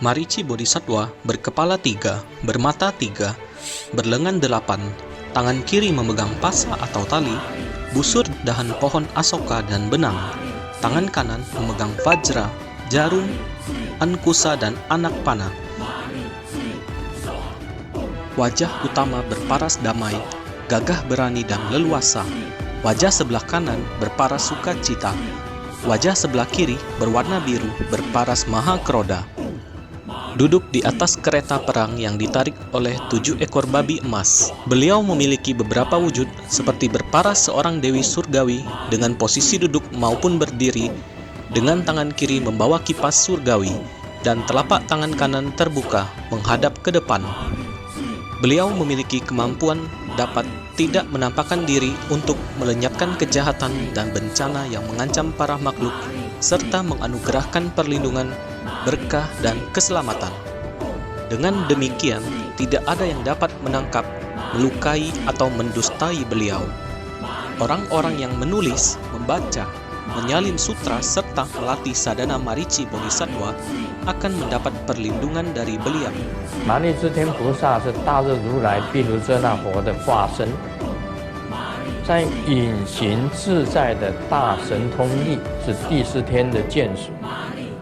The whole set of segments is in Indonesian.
Marici Bodhisattva berkepala 3, bermata 3, berlengan 8, tangan kiri memegang pasa atau tali, busur dahan pohon asoka dan benang, tangan kanan memegang vajra, jarum, ankusa dan anak panah. Wajah utama berparas damai, gagah berani dan leluasa. Wajah sebelah kanan berparas sukacita. Wajah sebelah kiri berwarna biru berparas maha kroda. Duduk di atas kereta perang yang ditarik oleh 7 ekor babi emas. Beliau memiliki beberapa wujud seperti berparas seorang dewi surgawi dengan posisi duduk maupun berdiri, dengan tangan kiri membawa kipas surgawi dan telapak tangan kanan terbuka menghadap ke depan. Beliau memiliki kemampuan dapat tidak menampakkan diri untuk melenyapkan kejahatan dan bencana yang mengancam para makhluk, serta menganugerahkan perlindungan, berkah, dan keselamatan. Dengan demikian, tidak ada yang dapat menangkap, melukai, atau mendustai beliau. Orang-orang yang menulis, membaca, menyalin sutra, serta melatih sadhana Marici Bodhisattva akan mendapat perlindungan dari beliau. 麻利支天菩萨是大日如来毗卢遮那佛的化身，在隐形自在的大神通力是第4天的眷属，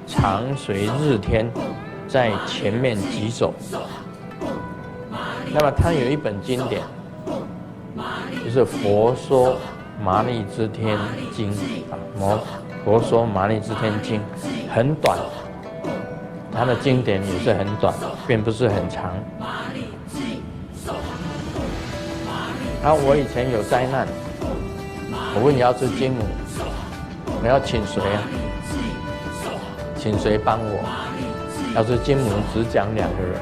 常随日天在前面疾走。那么他有一本经典，就是《佛说麻利支天经》佛说麻利支天经》很短，它的经典也是很短，并不是很长。我以前有灾难，我问瑶池金母，我要请谁啊？请谁帮我？瑶池金母只讲2个人，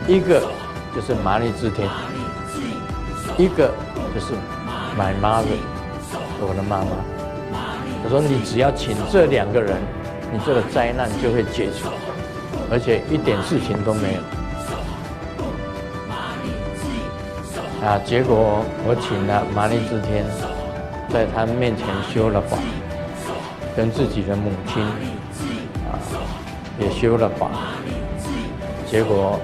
一个就是麻利支天，一个就是my mother，我的妈妈。我说你只要请这2个人，你这个灾难就会解除，而且一点事情都没有。结果我请了麻利支天，在他面前修了法，跟自己的母亲也修了法，结果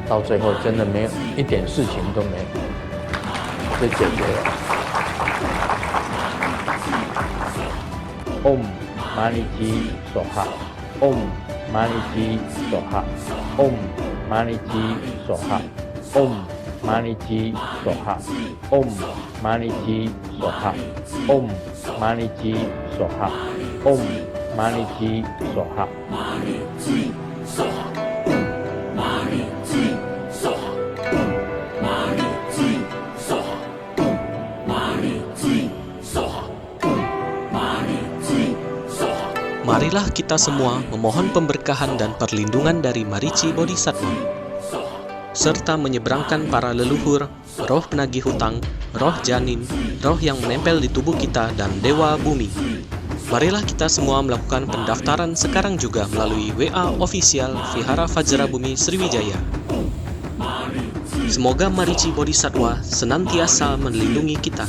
到最后真的没有一点事情都没有，就解决了。Om Maliji Soha Om Maliji Soha Om Maliji Soha Om Maliji Soha Om Maliji Soha Om Maliji Soha Om Maliji Soha。 Marilah kita semua memohon pemberkahan dan perlindungan dari Marici Bodhisattva, serta menyeberangkan para leluhur, roh penagih hutang, roh janin, roh yang menempel di tubuh kita, dan dewa bumi. Marilah kita semua melakukan pendaftaran sekarang juga melalui WA official Vihara Vajra Bumi Sriwijaya. Semoga Marici Bodhisattva senantiasa melindungi kita.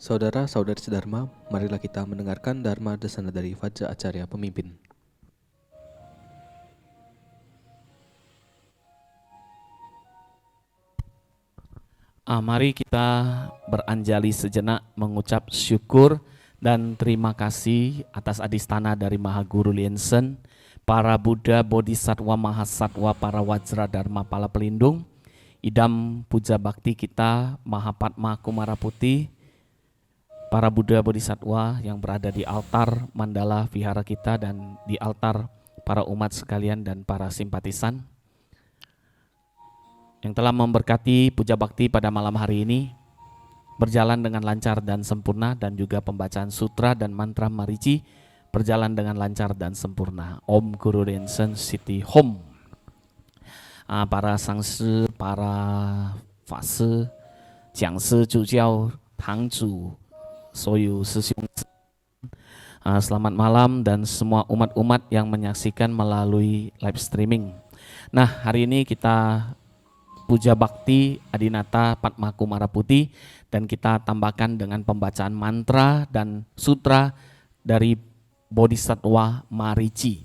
Saudara-saudari sedharma, marilah kita mendengarkan Dharma Desana dari Vajra Acarya Pemimpin. Mari kita beranjali sejenak mengucap syukur dan terima kasih atas adistana dari Maha Guru Liensen, para Buddha, Bodhisattva, Mahasatwa, para Wajra Dharma Pala Pelindung, Idam Puja Bakti kita, Mahapadma Kumara Putih, para Buddha Bodhisattva yang berada di altar mandala vihara kita dan di altar para umat sekalian dan para simpatisan yang telah memberkati puja bakti pada malam hari ini berjalan dengan lancar dan sempurna, dan juga pembacaan sutra dan mantra Marici berjalan dengan lancar dan sempurna. Om Guru Rinchen Siti Hom. Para sangsi, para fase 讲师主教堂主所有师兄selamat malam dan semua umat-umat yang menyaksikan melalui live streaming. Nah, hari ini kita puja bakti Adinata Padmakumara Putih dan kita tambahkan dengan pembacaan mantra dan sutra dari Bodhisattva Marici.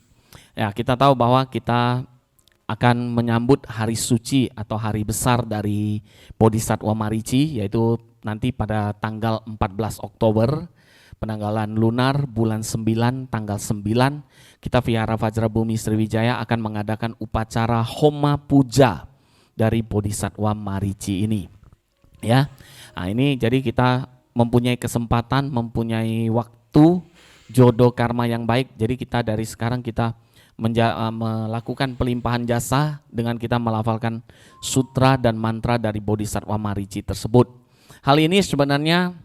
Ya, kita tahu bahwa kita akan menyambut hari suci atau hari besar dari Bodhisattva Marici, yaitu nanti pada tanggal 14 Oktober, penanggalan lunar bulan 9 tanggal 9 kita Vihara Vajra Bumi Sriwijaya akan mengadakan upacara Homa Puja dari Bodhisattva Marici ini. Ya. Nah, ini jadi kita mempunyai kesempatan, mempunyai waktu, jodoh karma yang baik. Jadi kita dari sekarang kita melakukan pelimpahan jasa dengan kita melafalkan sutra dan mantra dari Bodhisattva Marici tersebut. Hal ini sebenarnya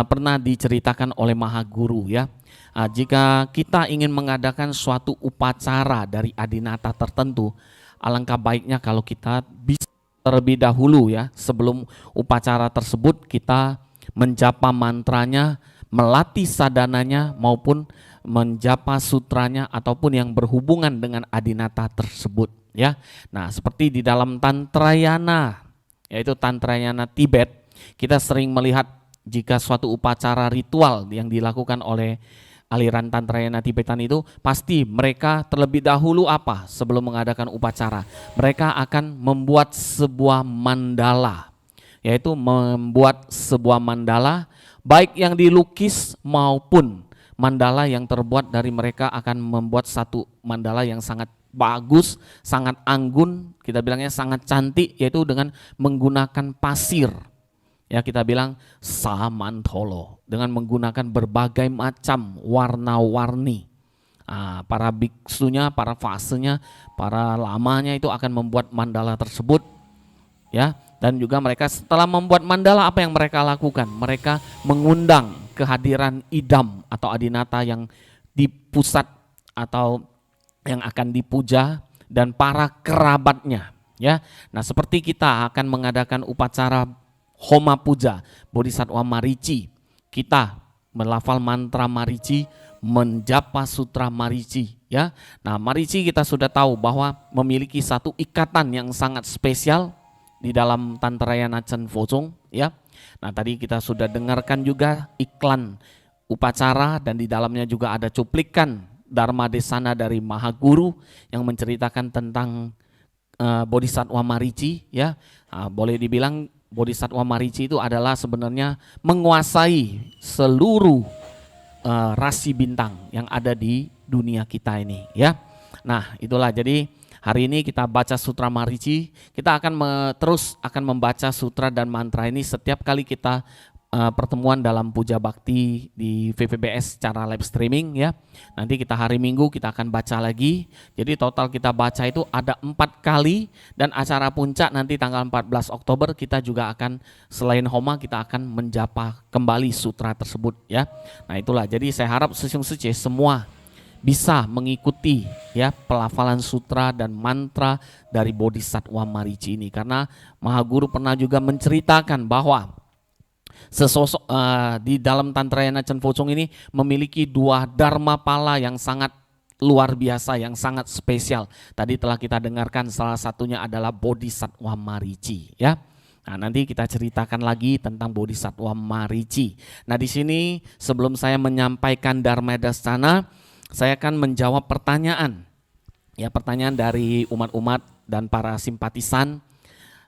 pernah diceritakan oleh Mahaguru ya. Jika kita ingin mengadakan suatu upacara dari Adinata tertentu, alangkah baiknya kalau kita bisa terlebih dahulu ya, sebelum upacara tersebut kita menjapa mantranya, melatih sadananya maupun menjapa sutranya ataupun yang berhubungan dengan Adinata tersebut ya. Nah, seperti di dalam Tantrayana, yaitu Tantrayana Tibet, kita sering melihat jika suatu upacara ritual yang dilakukan oleh aliran Tantrayana Tibetan itu, pasti mereka terlebih dahulu apa sebelum mengadakan upacara? Mereka akan membuat sebuah mandala, yaitu membuat sebuah mandala baik yang dilukis maupun mandala yang terbuat dari mereka akan membuat satu mandala yang sangat bagus, sangat anggun, kita bilangnya sangat cantik, yaitu dengan menggunakan pasir. Ya, kita bilang samantolo, dengan menggunakan berbagai macam warna-warni. Para biksunya, para fasenya, para lamanya itu akan membuat mandala tersebut. Ya, dan juga mereka setelah membuat mandala, apa yang mereka lakukan? Mereka mengundang kehadiran idam atau Adinata yang di pusat atau yang akan dipuja dan para kerabatnya. Ya, nah seperti kita akan mengadakan upacara Homa Puja Bodhisattva Marici, kita melafal mantra Marici, menjapa sutra Marici ya. Nah, Marici kita sudah tahu bahwa memiliki satu ikatan yang sangat spesial di dalam Tantrayana Chen Focong ya. Nah, tadi kita sudah dengarkan juga iklan upacara dan di dalamnya juga ada cuplikan Dharma Desana dari Mahaguru yang menceritakan tentang Bodhisattva Marici ya. Boleh dibilang Bodhisattva Marici itu adalah sebenarnya menguasai seluruh rasi bintang yang ada di dunia kita ini ya. Nah, itulah jadi hari ini kita baca sutra Marici, kita akan terus akan membaca sutra dan mantra ini setiap kali kita pertemuan dalam puja bakti di VPBS secara live streaming ya. Nanti kita hari Minggu kita akan baca lagi. Jadi total kita baca itu ada 4 kali dan acara puncak nanti tanggal 14 Oktober kita juga akan selain Homa kita akan menjapa kembali sutra tersebut ya. Nah, itulah jadi saya harap Sesung Sece semua bisa mengikuti ya pelafalan sutra dan mantra dari Bodhisattva Marici ini, karena Mahaguru pernah juga menceritakan bahwa sesosok di dalam Tantrayana Chen Focong ini memiliki 2 dharma pala yang sangat luar biasa, yang sangat spesial. Tadi telah kita dengarkan salah satunya adalah Bodhisattva Marici ya. Nah, nanti kita ceritakan lagi tentang Bodhisattva Marici. Nah, di sini sebelum saya menyampaikan Dharma Dasana, saya akan menjawab pertanyaan. Ya, pertanyaan dari umat-umat dan para simpatisan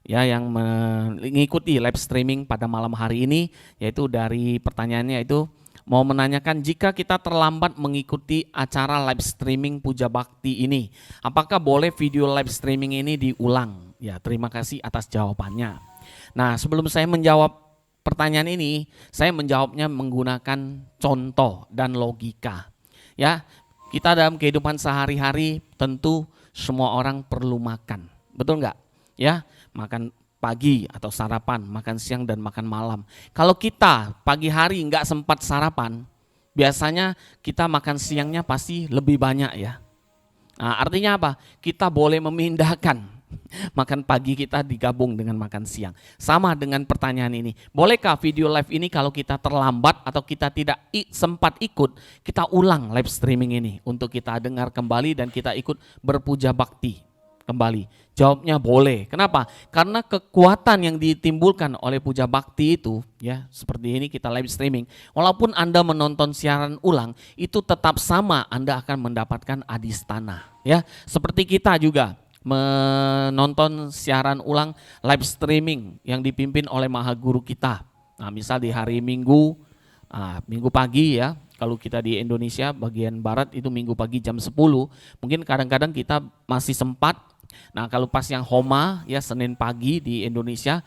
ya yang mengikuti live streaming pada malam hari ini, yaitu dari pertanyaannya itu mau menanyakan jika kita terlambat mengikuti acara live streaming puja bakti ini, apakah boleh video live streaming ini diulang? Ya, terima kasih atas jawabannya. Nah, sebelum saya menjawab pertanyaan ini, saya menjawabnya menggunakan contoh dan logika. Ya, kita dalam kehidupan sehari-hari tentu semua orang perlu makan, betul nggak? Ya, makan pagi atau sarapan, makan siang dan makan malam. Kalau kita pagi hari nggak sempat sarapan, biasanya kita makan siangnya pasti lebih banyak ya. Nah, artinya apa? Kita boleh memindahkan Makan pagi kita digabung dengan makan siang. Sama dengan pertanyaan ini. Bolehkah video live ini kalau kita terlambat atau kita tidak sempat ikut, kita ulang live streaming ini untuk kita dengar kembali dan kita ikut berpuja bakti kembali? Jawabnya boleh. Kenapa? Karena kekuatan yang ditimbulkan oleh puja bakti itu, ya seperti ini kita live streaming. Walaupun Anda menonton siaran ulang, itu tetap sama, Anda akan mendapatkan adistana. Ya, seperti kita juga menonton siaran ulang live streaming yang dipimpin oleh Maha Guru kita. Nah, misal di hari Minggu, Minggu pagi ya. Kalau kita di Indonesia bagian barat itu Minggu pagi jam 10, mungkin kadang-kadang kita masih sempat. Nah, kalau pas yang Homa ya Senin pagi di Indonesia,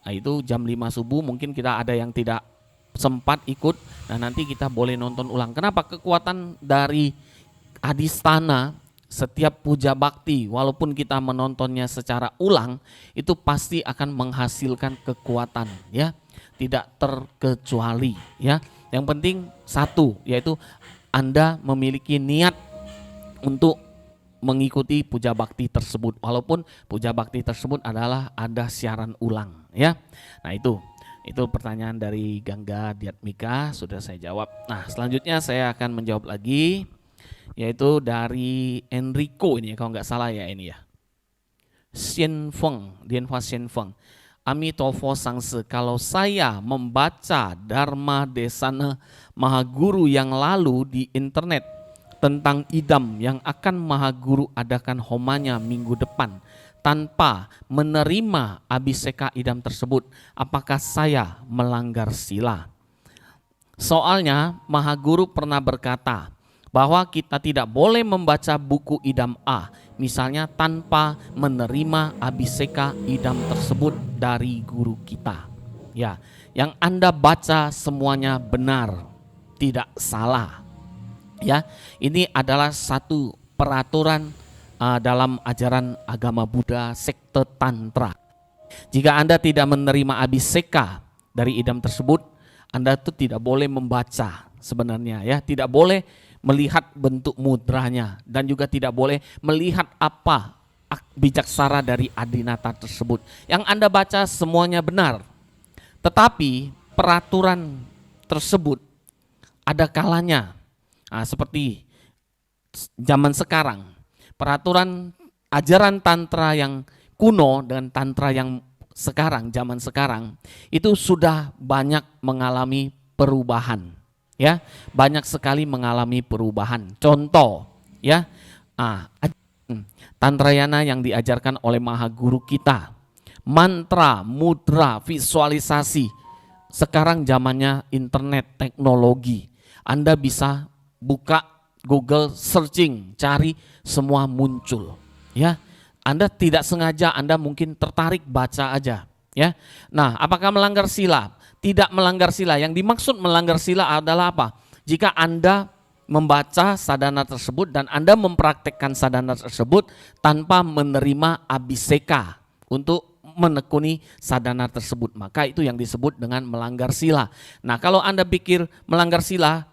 nah itu jam 5 subuh mungkin kita ada yang tidak sempat ikut. Nah, nanti kita boleh nonton ulang. Kenapa? Kekuatan dari adistana setiap puja bakti walaupun kita menontonnya secara ulang itu pasti akan menghasilkan kekuatan ya, tidak terkecuali ya. Yang penting satu, yaitu Anda memiliki niat untuk mengikuti puja bakti tersebut walaupun puja bakti tersebut adalah ada siaran ulang ya. Nah, itu pertanyaan dari Gangga Diatmika sudah saya jawab. Nah, selanjutnya saya akan menjawab lagi, yaitu dari Enrico ini kalau nggak salah ya ini ya. Xian Feng, Dianhua Xian Feng. Amitofo Sangse, kalau saya membaca Dharma Desana Maha Guru yang lalu di internet tentang idam yang akan Maha Guru adakan homanya minggu depan tanpa menerima abiseka idam tersebut, apakah saya melanggar sila? Soalnya Maha Guru pernah berkata bahwa kita tidak boleh membaca buku idam A, misalnya tanpa menerima abiseka idam tersebut dari guru kita. Ya, yang Anda baca semuanya benar, tidak salah. Ya, ini adalah satu peraturan dalam ajaran agama Buddha sekte Tantra. Jika Anda tidak menerima abiseka dari idam tersebut, Anda tuh tidak boleh membaca sebenarnya ya, tidak boleh melihat bentuk mudranya dan juga tidak boleh melihat apa bijaksana dari adinata tersebut. Yang Anda baca semuanya benar. Tetapi peraturan tersebut ada kalanya. Nah, seperti zaman sekarang, peraturan ajaran tantra yang kuno dan tantra yang sekarang, zaman sekarang itu sudah banyak mengalami perubahan. Ya, banyak sekali mengalami perubahan. Contoh, ya, Tantrayana yang diajarkan oleh Maha Guru kita, mantra, mudra, visualisasi. Sekarang zamannya internet, teknologi. Anda bisa buka Google searching, cari semua muncul. Ya, Anda tidak sengaja, Anda mungkin tertarik baca aja. Ya, nah, apakah melanggar sila? Tidak melanggar sila. Yang dimaksud melanggar sila adalah apa? Jika Anda membaca sadhana tersebut dan Anda mempraktekkan sadhana tersebut tanpa menerima abiseka untuk menekuni sadhana tersebut, maka itu yang disebut dengan melanggar sila. Nah, kalau Anda pikir melanggar sila,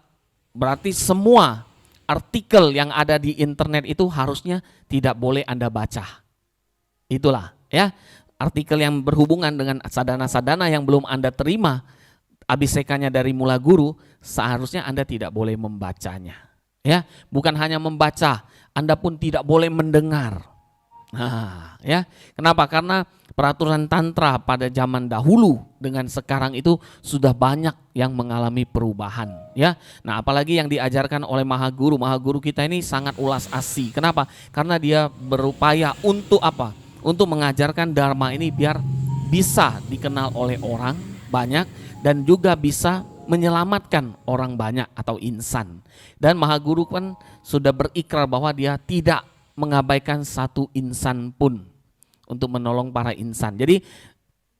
berarti semua artikel yang ada di internet itu harusnya tidak boleh Anda baca. Itulah ya, artikel yang berhubungan dengan sadhana-sadhana yang belum Anda terima abisekanya dari mula guru, seharusnya Anda tidak boleh membacanya. Ya, bukan hanya membaca, Anda pun tidak boleh mendengar. Nah, ya, kenapa? Karena peraturan tantra pada zaman dahulu dengan sekarang itu sudah banyak yang mengalami perubahan, ya. Nah, apalagi yang diajarkan oleh Maha Guru kita ini sangat ulas asih. Kenapa? Karena dia berupaya untuk apa? Untuk mengajarkan dharma ini biar bisa dikenal oleh orang banyak dan juga bisa menyelamatkan orang banyak atau insan. Dan Maha Guru kan sudah berikrar bahwa dia tidak mengabaikan satu insan pun untuk menolong para insan. Jadi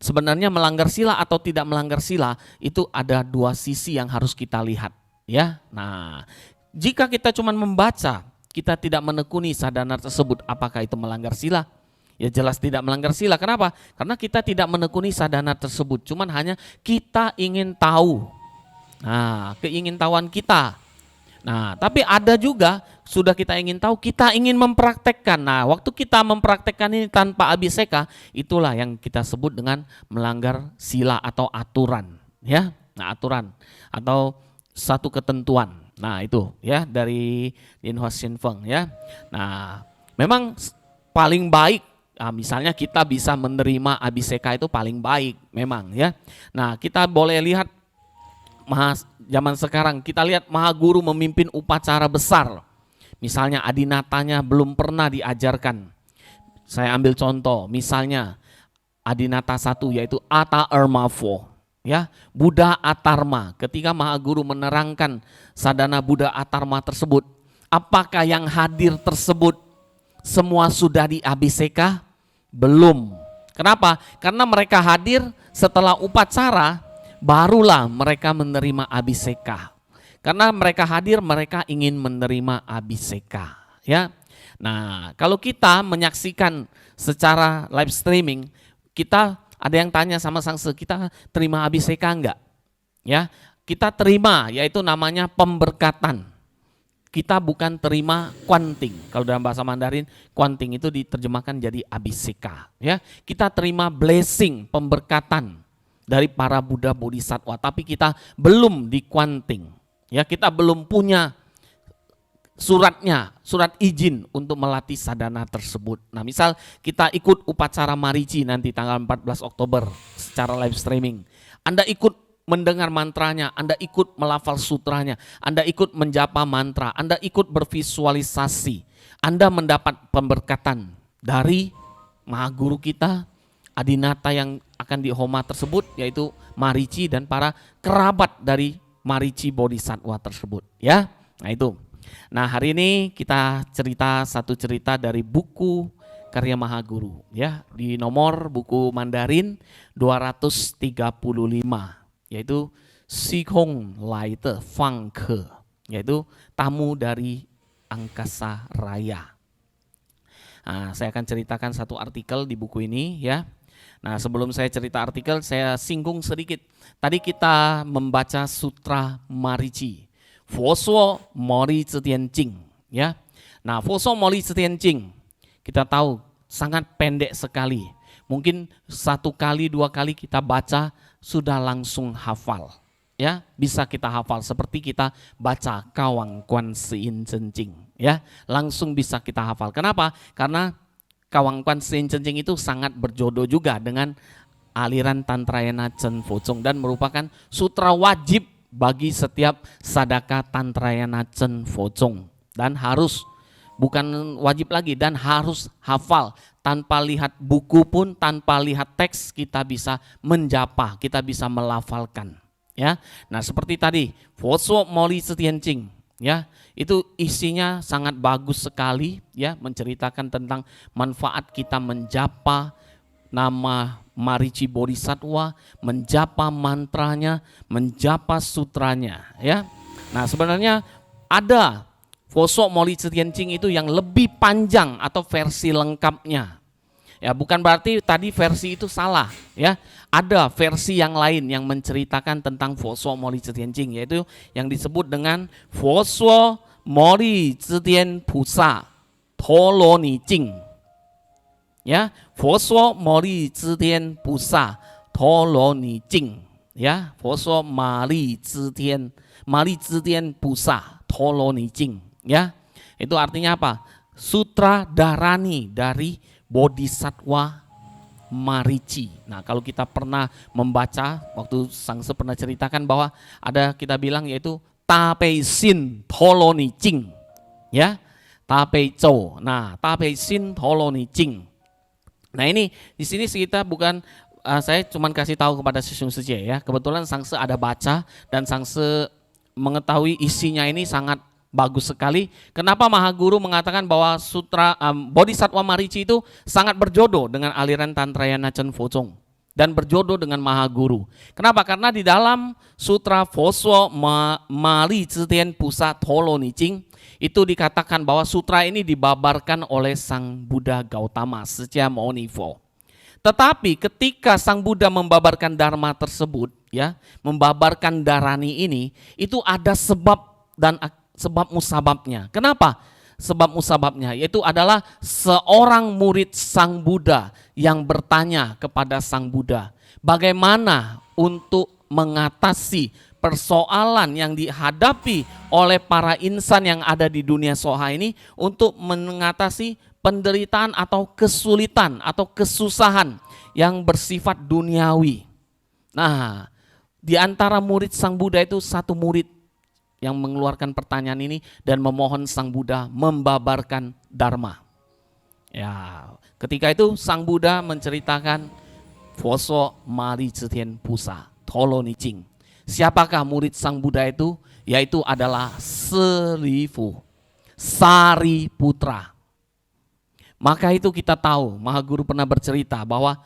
sebenarnya melanggar sila atau tidak melanggar sila itu ada dua sisi yang harus kita lihat, ya. Nah, jika kita cuma membaca, kita tidak menekuni sadhana tersebut, apakah itu melanggar sila? Ya jelas tidak melanggar sila. Kenapa? Karena kita tidak menekuni sadhana tersebut, cuman hanya kita ingin tahu. Nah, keingintahuan kita Nah, tapi ada juga sudah kita ingin tahu, kita ingin mempraktekkan. Nah, waktu kita mempraktekkan ini tanpa abhiseka, itulah yang kita sebut dengan melanggar sila atau aturan, ya. Nah, aturan atau satu ketentuan. Nah, itu ya dari Lin Hua Xin Feng ya. Nah, memang paling baik, nah, misalnya kita bisa menerima abhiseka itu paling baik memang ya. Nah, kita boleh lihat zaman sekarang kita lihat Mahaguru memimpin upacara besar. Misalnya adinatanya belum pernah diajarkan. Saya ambil contoh, misalnya adinata 1 yaitu Ata Ermafo, ya, Buddha Atarma. Ketika Mahaguru menerangkan sadana Buddha Atarma tersebut, apakah yang hadir tersebut semua sudah diabhiseka? Belum. Kenapa? Karena mereka hadir setelah upacara, barulah mereka menerima abhiseka. Karena mereka hadir, mereka ingin menerima abhiseka, ya. Nah, kalau kita menyaksikan secara live streaming, kita ada yang tanya sama Sangse, kita terima abhiseka enggak? Ya, kita terima, yaitu namanya pemberkatan. Kita bukan terima kwanting. Kalau dalam bahasa Mandarin, kwanting itu diterjemahkan jadi abhiseka, ya. Kita terima blessing, pemberkatan dari para Buddha Bodhisattva, tapi kita belum dikwanting, ya, kita belum punya suratnya, surat izin untuk melatih sadana tersebut. Nah, misal kita ikut upacara Marici nanti tanggal 14 Oktober secara live streaming, Anda ikut mendengar mantranya, Anda ikut melafal sutranya, Anda ikut menjapa mantra, Anda ikut bervisualisasi, Anda mendapat pemberkatan dari Mahaguru kita, adinata yang akan dihoma tersebut, yaitu Marici dan para kerabat dari Marici Bodhisattva tersebut, ya. Nah, itu. Nah, hari ini kita cerita satu cerita dari buku karya Mahaguru, ya, di nomor buku Mandarin 235, yaitu Sikong Laite Fang Ke, yaitu tamu dari angkasa raya. Nah, saya akan ceritakan satu artikel di buku ini, ya. Nah, sebelum saya cerita artikel, saya singgung sedikit. Tadi kita membaca Sutra Marici, Fosuo Mori Zitian Jing, ya. Nah, Fosuo Mori Zitian Jing, kita tahu sangat pendek sekali. Mungkin 1 kali 2 kali kita baca sudah langsung hafal, ya. Bisa kita hafal seperti kita baca Kawang Kwan Sein Cencing, ya. Langsung bisa kita hafal. Kenapa? Karena Kawang Kwan Sein Cencing itu sangat berjodoh juga dengan aliran Tantrayana Chen Focong dan merupakan sutra wajib bagi setiap sadaka Tantrayana Chen Focong, dan harus, bukan wajib lagi, dan harus hafal. Tanpa lihat buku pun, tanpa lihat teks, kita bisa menjapa, kita bisa melafalkan, ya. Nah, seperti tadi Fosuo Moli Setiancing, ya, itu isinya sangat bagus sekali, ya, menceritakan tentang manfaat kita menjapa nama Marici Bodhisattva, menjapa mantranya, menjapa sutranya, ya. Nah, sebenarnya ada Fosuo Moli Setiancing itu yang lebih panjang atau versi lengkapnya. Ya, bukan berarti tadi versi itu salah, ya. Ada versi yang lain yang menceritakan tentang Fosuo Moli Setiancing, yaitu yang disebut dengan Fosuo Moli Zitian Pusa Toloni Jing. Ya, Fosuo Moli Zitian Pusa Toloni Jing. Ya, Fosuo Mali Zitian Pusa Toloni Jing. Ya, itu artinya apa? Sutra Dharani dari Bodhisattva Marici. Nah, kalau kita pernah membaca, waktu Sangse pernah ceritakan bahwa ada kita bilang yaitu Tapei Sin Toloni Jing, ya, Tapei Zhou. Nah, Tapei Sin Toloni Jing. Nah, ini di sini kita bukan saya cuma kasih tahu kepada Sisung Seje, ya. Kebetulan Sangse ada baca dan Sangse mengetahui isinya ini sangat bagus sekali. Kenapa Mahaguru mengatakan bahwa sutra Bodhisattva Marici itu sangat berjodoh dengan aliran Tantrayana Chen Focong dan berjodoh dengan Mahaguru. Kenapa? Karena di dalam sutra Fosuo Mali Zitian Pusa Toloni Jing itu dikatakan bahwa sutra ini dibabarkan oleh Sang Buddha Gautama Sejia Monifo. Tetapi ketika Sang Buddha membabarkan dharma tersebut, ya, membabarkan dharani ini, itu ada sebab dan sebab musababnya. Kenapa? Sebab musababnya yaitu adalah seorang murid Sang Buddha yang bertanya kepada Sang Buddha, bagaimana untuk mengatasi persoalan yang dihadapi oleh para insan yang ada di dunia soha ini untuk mengatasi penderitaan atau kesulitan atau kesusahan yang bersifat duniawi. Nah, di antara murid Sang Buddha itu satu murid yang mengeluarkan pertanyaan ini dan memohon Sang Buddha membabarkan Dharma. Ya, ketika itu Sang Buddha menceritakan Foso Mari Cetian Pusa Tolo Nicing. Siapakah murid Sang Buddha itu? Yaitu adalah Serifu Sariputra. Maka itu kita tahu, Mahaguru pernah bercerita bahwa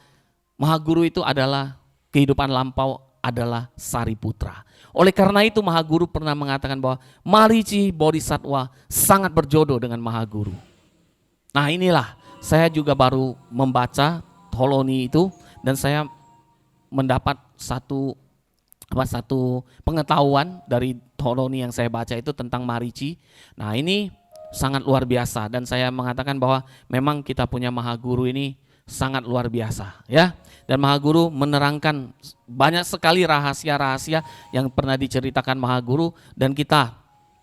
Mahaguru itu adalah kehidupan lampau adalah Sariputra. Oleh karena itu Mahaguru pernah mengatakan bahwa Marici Bodhisattva sangat berjodoh dengan Mahaguru. Nah inilah, saya juga baru membaca Toloni itu dan saya mendapat satu pengetahuan dari Toloni yang saya baca itu tentang Marici. Nah ini sangat luar biasa dan saya mengatakan bahwa memang kita punya Mahaguru ini sangat luar biasa ya. Dan Mahaguru menerangkan banyak sekali rahasia-rahasia yang pernah diceritakan Mahaguru dan kita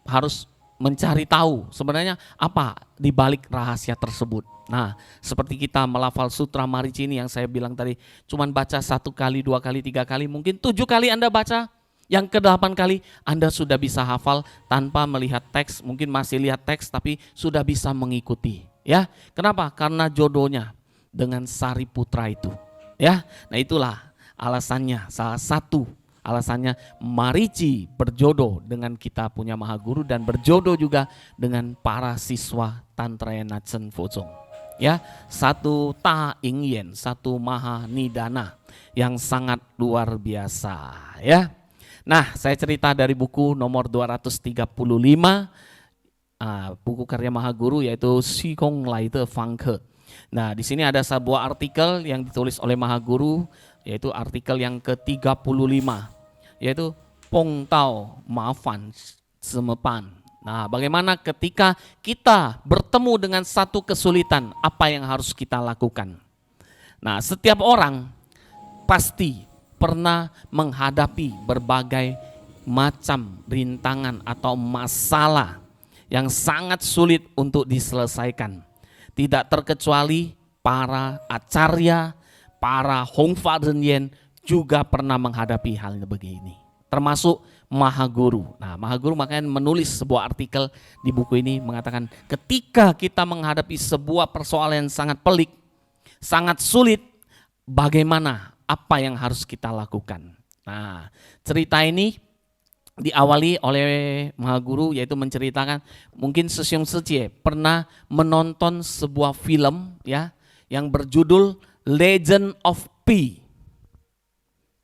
harus mencari tahu sebenarnya apa di balik rahasia tersebut. Nah, seperti kita melafal Sutra Marici ini yang saya bilang tadi, cuman baca 1 kali, 2 kali, 3 kali, mungkin 7 kali Anda baca, yang ke-8 kali Anda sudah bisa hafal tanpa melihat teks, mungkin masih lihat teks tapi sudah bisa mengikuti. Ya, kenapa? Karena jodohnya dengan Sariputra itu. Ya, nah itulah alasannya, salah satu alasannya Marici berjodoh dengan kita punya Mahaguru dan berjodoh juga dengan para siswa Tantraya Natsen Focong. Ya, satu ta ingyen, satu maha nidana yang sangat luar biasa. Ya, nah saya cerita dari buku nomor 235, buku karya Mahaguru yaitu Shikong Laite Fangke. Nah, di sini ada sebuah artikel yang ditulis oleh Mahaguru, yaitu artikel yang ke-35, yaitu Pong Tao Mafan Semepan. Nah, bagaimana ketika kita bertemu dengan satu kesulitan, apa yang harus kita lakukan? Nah, setiap orang pasti pernah menghadapi berbagai macam rintangan atau masalah yang sangat sulit untuk diselesaikan. Tidak terkecuali para acarya, para Hongfa Renyen juga pernah menghadapi hal begini. Termasuk Mahaguru. Nah, Mahaguru makanya menulis sebuah artikel di buku ini mengatakan ketika kita menghadapi sebuah persoalan yang sangat pelik, sangat sulit, bagaimana, apa yang harus kita lakukan. Nah, cerita ini diawali oleh Mahaguru yaitu menceritakan mungkin Sesyong Seche pernah menonton sebuah film ya yang berjudul Legend of Pi.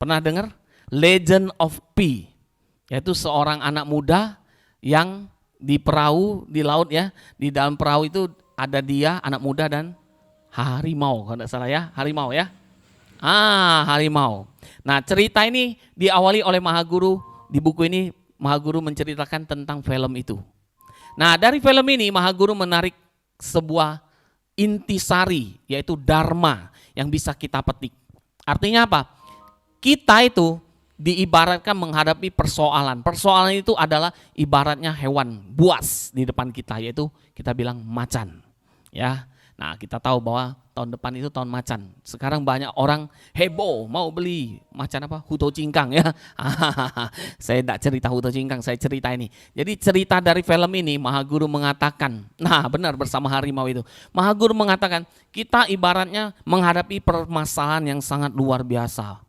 Pernah dengar? Legend of Pi, yaitu seorang anak muda yang di perahu di laut ya, di dalam perahu itu ada dia anak muda dan harimau kalau tidak salah ya, harimau ya. Harimau. Nah, cerita ini diawali oleh Mahaguru. Di buku ini Mahaguru menceritakan tentang film itu. Nah, dari film ini Mahaguru menarik sebuah intisari yaitu dharma yang bisa kita petik. Artinya apa? Kita itu diibaratkan menghadapi persoalan. Persoalan itu adalah ibaratnya hewan buas di depan kita yaitu kita bilang macan. Ya. Nah, kita tahu bahwa tahun depan itu tahun macan. Sekarang banyak orang heboh mau beli macan apa? Huto cingkang ya. Saya tidak cerita huto cingkang, saya cerita ini. Jadi cerita dari film ini Mahaguru mengatakan, nah benar bersama harimau itu. Mahaguru mengatakan kita ibaratnya menghadapi permasalahan yang sangat luar biasa.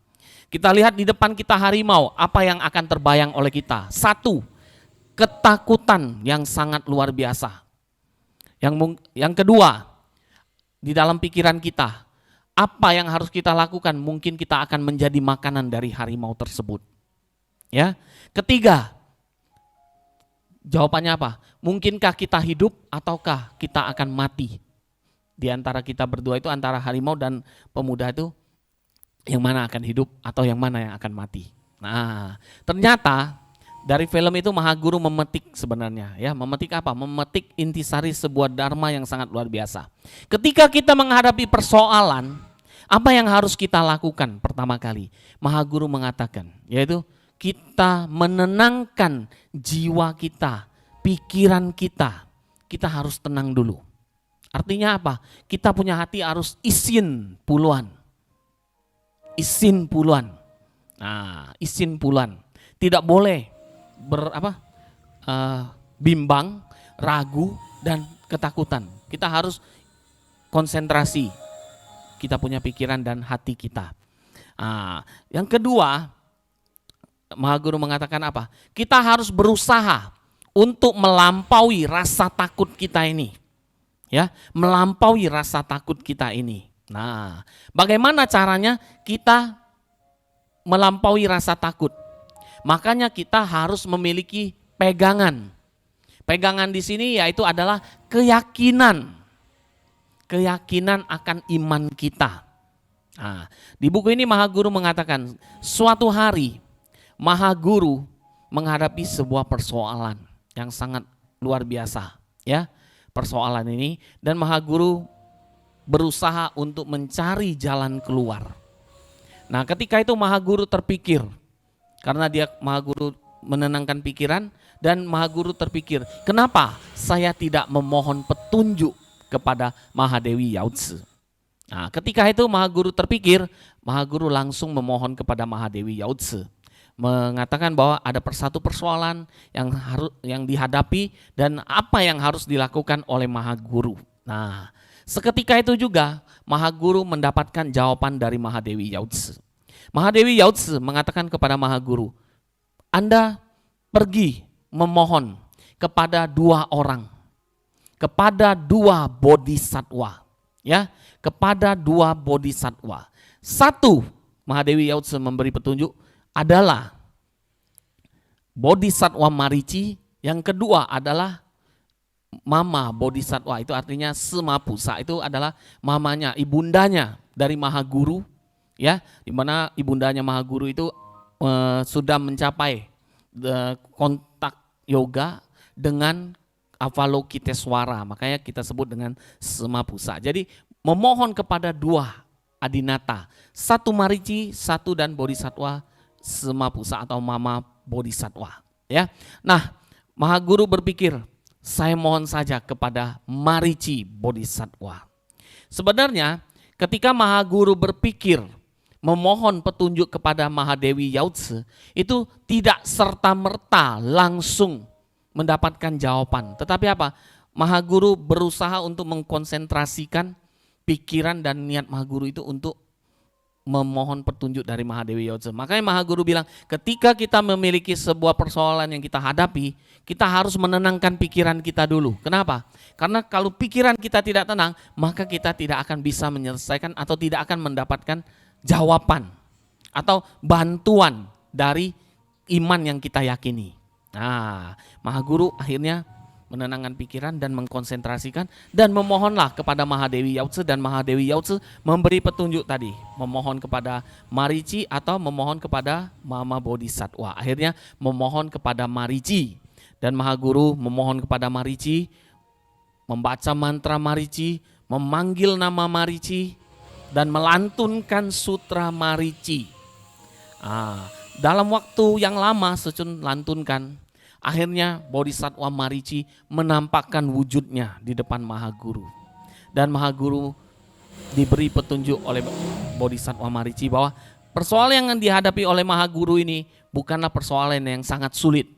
Kita lihat di depan kita harimau, apa yang akan terbayang oleh kita? Satu, ketakutan yang sangat luar biasa. Yang kedua, di dalam pikiran kita, apa yang harus kita lakukan? Mungkin kita akan menjadi makanan dari harimau tersebut. Ya. Ketiga, jawabannya apa? Mungkinkah kita hidup ataukah kita akan mati? Di antara kita berdua itu antara harimau dan pemuda itu yang mana akan hidup atau yang mana yang akan mati? Nah, ternyata Dari film itu Mahaguru memetik sebenarnya, ya, memetik apa? Memetik intisari sebuah dharma yang sangat luar biasa. Ketika kita menghadapi persoalan, apa yang harus kita lakukan pertama kali? Mahaguru mengatakan, yaitu kita menenangkan jiwa kita, pikiran kita. Kita harus tenang dulu. Artinya apa? Kita punya hati harus isin puluhan. Isin puluhan. Nah, isin puluhan. Tidak boleh bimbang, ragu, dan ketakutan. Kita harus konsentrasi. Kita punya pikiran dan hati kita. Nah, yang kedua, Mahaguru mengatakan apa? Kita harus berusaha untuk melampaui rasa takut kita ini. Ya, melampaui rasa takut kita ini. Nah, bagaimana caranya kita melampaui rasa takut? Makanya kita harus memiliki pegangan. Pegangan di sini yaitu adalah keyakinan. Keyakinan akan iman kita. Nah, di buku ini Mahaguru mengatakan, suatu hari Mahaguru menghadapi sebuah persoalan yang sangat luar biasa, ya, persoalan ini, dan Mahaguru berusaha untuk mencari jalan keluar. Nah, ketika itu Mahaguru terpikir, karena Mahaguru menenangkan pikiran, dan Mahaguru terpikir, kenapa saya tidak memohon petunjuk kepada Mahadewi Yautse? Nah, ketika itu Mahaguru terpikir, Mahaguru langsung memohon kepada Mahadewi Yautse, mengatakan bahwa ada satu persoalan yang dihadapi dan apa yang harus dilakukan oleh Mahaguru. Nah, seketika itu juga Mahaguru mendapatkan jawaban dari Mahadewi Yautse. Mahadewi Yautse mengatakan kepada Mahaguru, Anda pergi memohon kepada dua orang, kepada dua bodhisattva, ya, kepada dua bodhisattva. Satu, Mahadewi Yautse memberi petunjuk, adalah Bodhisattva Marici, yang kedua adalah Mama Bodhisattva, itu artinya Semapusa, itu adalah mamanya, ibundanya dari Mahaguru, ya, di mana ibundanya Mahaguru itu sudah mencapai kontak yoga dengan Avalokiteswara, makanya kita sebut dengan Semapusa. Jadi memohon kepada dua adinata, satu Marici, satu dan Bodhisattva Semapusa atau Mama Bodhisattva, ya. Nah, Mahaguru berpikir, saya mohon saja kepada Marici Bodhisattva. Sebenarnya ketika Mahaguru berpikir memohon petunjuk kepada Mahadewi Yautse, itu tidak serta-merta langsung mendapatkan jawaban. Tetapi apa? Mahaguru berusaha untuk mengkonsentrasikan pikiran dan niat Mahaguru itu untuk memohon petunjuk dari Mahadewi Yautse. Makanya Mahaguru bilang, ketika kita memiliki sebuah persoalan yang kita hadapi, kita harus menenangkan pikiran kita dulu. Kenapa? Karena kalau pikiran kita tidak tenang, maka kita tidak akan bisa menyelesaikan atau tidak akan mendapatkan jawaban atau bantuan dari iman yang kita yakini. Nah, Mahaguru akhirnya menenangkan pikiran dan mengkonsentrasikan dan memohonlah kepada Mahadewi Yautse, dan Mahadewi Yautse memberi petunjuk tadi, memohon kepada Marici atau memohon kepada Mama Bodhisattva. Akhirnya memohon kepada Marici, dan Mahaguru memohon kepada Marici, membaca mantra Marici, memanggil nama Marici, dan melantunkan sutra Marici. Dalam waktu yang lama Secun lantunkan, akhirnya Bodhisattva Marici menampakkan wujudnya di depan Mahaguru. Dan Mahaguru diberi petunjuk oleh Bodhisattva Marici bahwa persoalan yang dihadapi oleh Mahaguru ini bukanlah persoalan yang sangat sulit.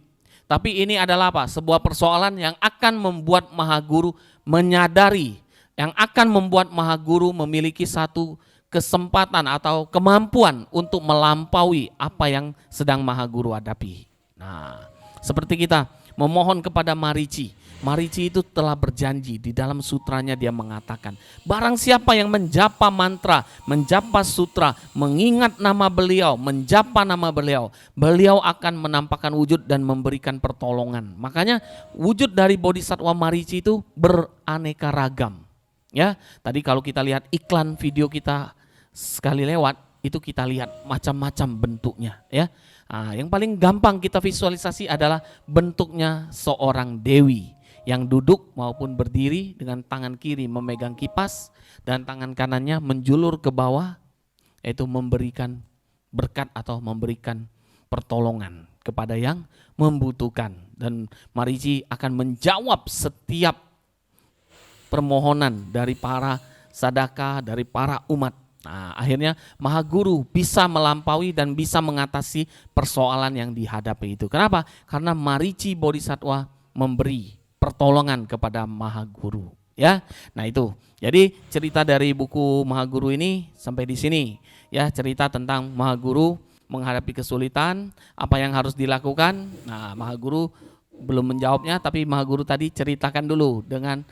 Tapi ini adalah apa? Sebuah persoalan yang akan membuat Mahaguru menyadari, yang akan membuat Mahaguru memiliki satu kesempatan atau kemampuan untuk melampaui apa yang sedang Mahaguru hadapi. Nah, seperti kita memohon kepada Marici. Marici itu telah berjanji, di dalam sutranya dia mengatakan, barang siapa yang menjapa mantra, menjapa sutra, mengingat nama beliau, menjapa nama beliau, beliau akan menampakkan wujud dan memberikan pertolongan. Makanya wujud dari Bodhisattva Marici itu beraneka ragam. Ya, tadi kalau kita lihat iklan video kita sekali lewat, itu kita lihat macam-macam bentuknya ya. Yang paling gampang kita visualisasi adalah bentuknya seorang dewi yang duduk maupun berdiri dengan tangan kiri memegang kipas dan tangan kanannya menjulur ke bawah, yaitu memberikan berkat atau memberikan pertolongan kepada yang membutuhkan. Dan Marici akan menjawab setiap permohonan dari para sadaka, dari para umat. Akhirnya Maha Guru bisa melampaui dan bisa mengatasi persoalan yang dihadapi itu. Kenapa? Karena Marici Bodhisattva memberi pertolongan kepada Maha Guru. Ya, nah itu. Jadi cerita dari buku Maha Guru ini sampai di sini. Ya, cerita tentang Maha Guru menghadapi kesulitan, apa yang harus dilakukan. Nah, Maha Guru belum menjawabnya, tapi Maha Guru tadi ceritakan dulu dengan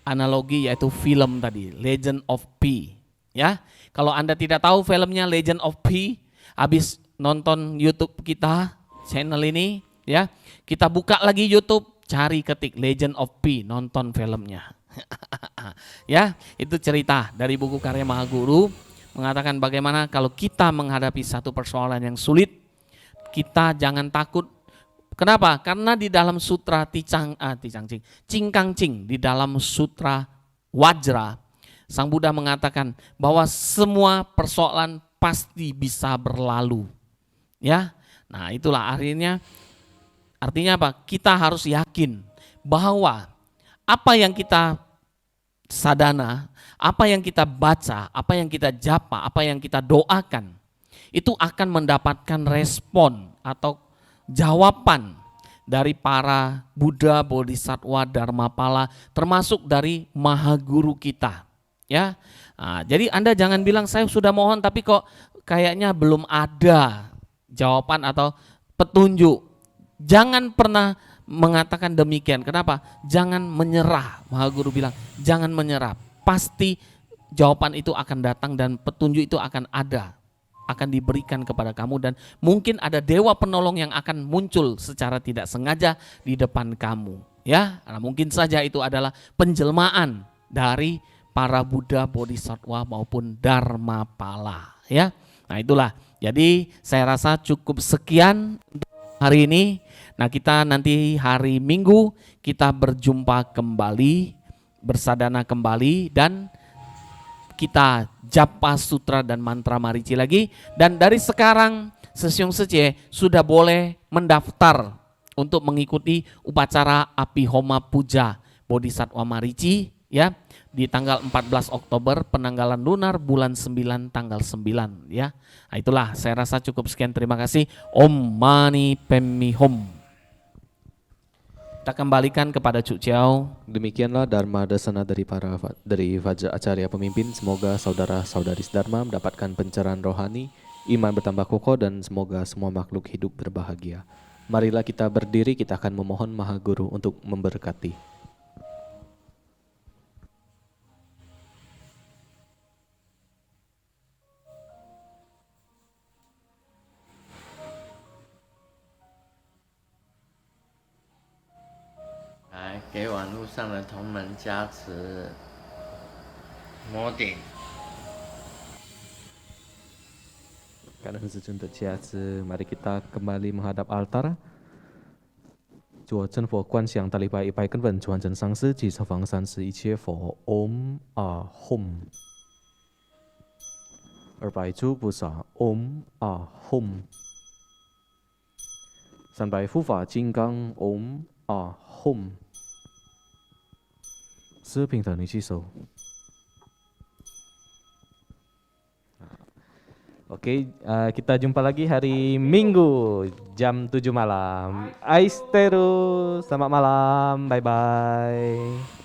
analogi yaitu film tadi, Legend of Pi. Ya, kalau Anda tidak tahu filmnya Legend of Pi, habis nonton YouTube kita, channel ini, ya, kita buka lagi YouTube, cari ketik Legend of Pi, nonton filmnya. Ya, itu cerita dari buku karya Maha Guru mengatakan bagaimana kalau kita menghadapi satu persoalan yang sulit, kita jangan takut. Kenapa? Karena di dalam sutra Cingkang Cing, di dalam sutra Wajra, Sang Buddha mengatakan bahwa semua persoalan pasti bisa berlalu. Ya, nah itulah artinya apa? Kita harus yakin bahwa apa yang kita sadana, apa yang kita baca, apa yang kita japa, apa yang kita doakan, itu akan mendapatkan respon atau jawaban dari para Buddha, Bodhisattva, Dharmapala, termasuk dari Maha Guru kita. Ya, jadi Anda jangan bilang saya sudah mohon tapi kok kayaknya belum ada jawaban atau petunjuk. Jangan pernah mengatakan demikian. Kenapa? Jangan menyerah. Maha Guru bilang jangan menyerah. Pasti jawaban itu akan datang dan petunjuk itu akan ada, akan diberikan kepada kamu, dan mungkin ada dewa penolong yang akan muncul secara tidak sengaja di depan kamu. Ya, nah, mungkin saja itu adalah penjelmaan dari para Buddha, Bodhisattva maupun Dharmapala. Ya, nah itulah. Jadi saya rasa cukup sekian hari ini. Nah kita nanti hari Minggu kita berjumpa kembali, bersadana kembali, dan kita japa sutra dan mantra Marici lagi. Dan dari sekarang Sesyung Sece sudah boleh mendaftar untuk mengikuti upacara Api Homa Puja Bodhisattva Marici ya, di tanggal 14 Oktober penanggalan lunar bulan 9 tanggal 9 ya. Nah, itulah saya rasa cukup sekian, terima kasih. Om Mani Padme Hum. Kita kembalikan kepada Cuk Chiao. Demikianlah Dharma Desana dari Vajra Acarya Pemimpin. Semoga saudara-saudari Dharma mendapatkan pencerahan rohani, iman bertambah kokoh, dan semoga semua makhluk hidup berbahagia. Marilah kita berdiri, kita akan memohon Maha Guru untuk memberkati.来，给网络上的同门加持摩顶。 Karena Sejun terjaga, mari kita kembali menghadap altar. Chùa Chân Phổ Quan Xiang Tà Lì Bài Bài Cân Vận Chuan Chân Sang Sư Chỉ Sa Phang San Sư Y Chia Phổ Om A Hum. Bài chú Bồ Sa Om A Hum. San Bài Phú Pháp Jin Gang Om A Hum. Sư Bình Thần Ni Chi Sâu. Oke, kita jumpa lagi hari Minggu jam 7 malam. Ais terus, selamat malam, bye-bye.